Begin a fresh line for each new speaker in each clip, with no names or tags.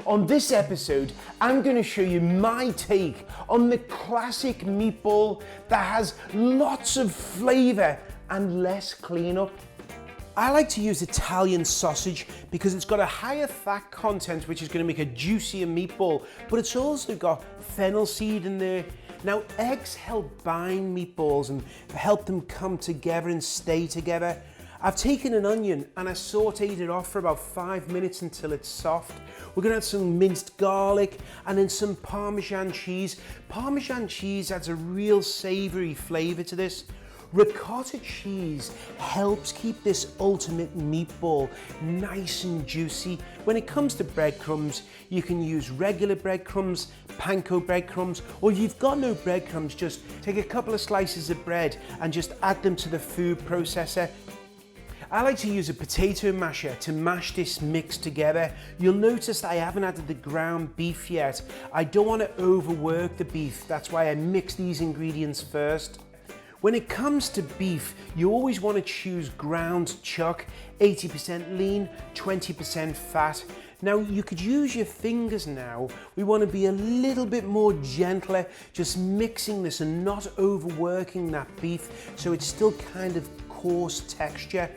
On this episode, I'm going to show you my take on the classic meatball that has lots of flavor and less cleanup. I like to use Italian sausage because it's got a higher fat content, which is going to make a juicier meatball, but it's also got fennel seed in there. Now, eggs help bind meatballs and help them come together and stay together. I've taken an onion and I sauteed it off for about 5 minutes until it's soft. We're gonna add some minced garlic and then some Parmesan cheese. Parmesan cheese adds a real savory flavor to this. Ricotta cheese helps keep this ultimate meatball nice and juicy. When it comes to breadcrumbs, you can use regular breadcrumbs, panko breadcrumbs, or if you've got no breadcrumbs, just take a couple of slices of bread and just add them to the food processor. I like to use a potato masher to mash this mix together. You'll notice that I haven't added the ground beef yet. I don't want to overwork the beef, that's why I mix these ingredients first. When it comes to beef, you always want to choose ground chuck, 80% lean, 20% fat. Now you could use your fingers now. We want to be a little bit more gentler, just mixing this and not overworking that beef so it's still kind of coarse texture.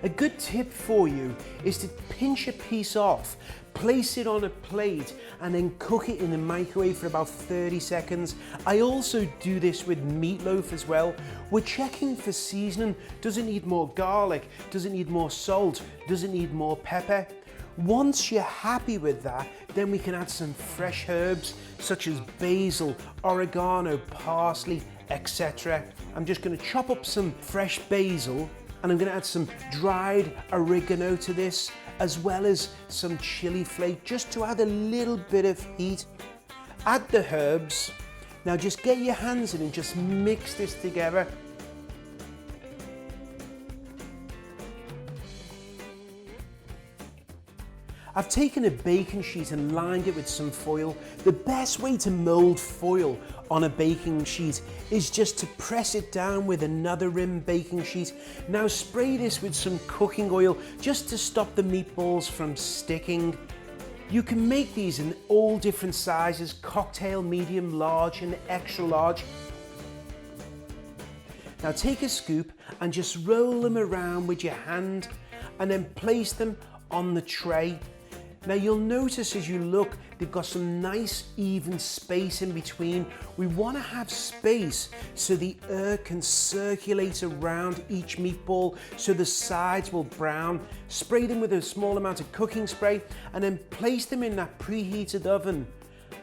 A good tip for you is to pinch a piece off, place it on a plate and then cook it in the microwave for about 30 seconds. I also do this with meatloaf as well. We're checking for seasoning. Does it need more garlic? Does it need more salt? Does it need more pepper? Once you're happy with that, then we can add some fresh herbs such as basil, oregano, parsley, etc. I'm just going to chop up some fresh basil and I'm going to add some dried oregano to this, as well as some chili flake, just to add a little bit of heat. Add the herbs. Now just get your hands in and just mix this together. I've taken a baking sheet and lined it with some foil. The best way to mold foil on a baking sheet is just to press it down with another rim baking sheet. Now spray this with some cooking oil just to stop the meatballs from sticking. You can make these in all different sizes: cocktail, medium, large and extra large. Now take a scoop and just roll them around with your hand and then place them on the tray. Now you'll notice as you look, they've got some nice even space in between. We want to have space so the air can circulate around each meatball so the sides will brown. Spray them with a small amount of cooking spray and then place them in that preheated oven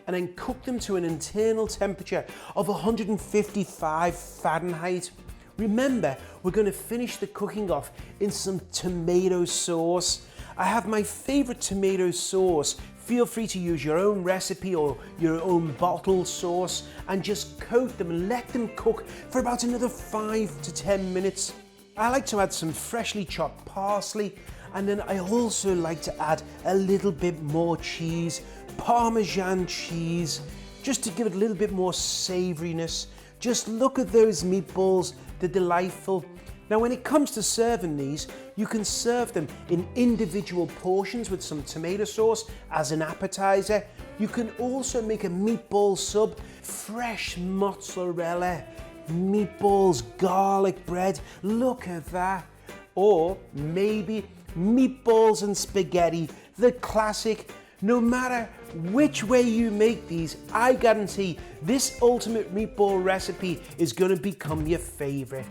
and then cook them to an internal temperature of 155 Fahrenheit. Remember, we're going to finish the cooking off in some tomato sauce. I have my favorite tomato sauce. Feel free to use your own recipe or your own bottled sauce and just coat them and let them cook for about another 5 to 10 minutes. I like to add some freshly chopped parsley, and then I also like to add a little bit more cheese, Parmesan cheese, just to give it a little bit more savoriness. Just look at those meatballs, they're delightful. Now when it comes to serving these, you can serve them in individual portions with some tomato sauce as an appetizer. You can also make a meatball sub, fresh mozzarella, meatballs, garlic bread, look at that. Or maybe meatballs and spaghetti, the classic. No matter which way you make these, I guarantee this ultimate meatball recipe is going to become your favorite.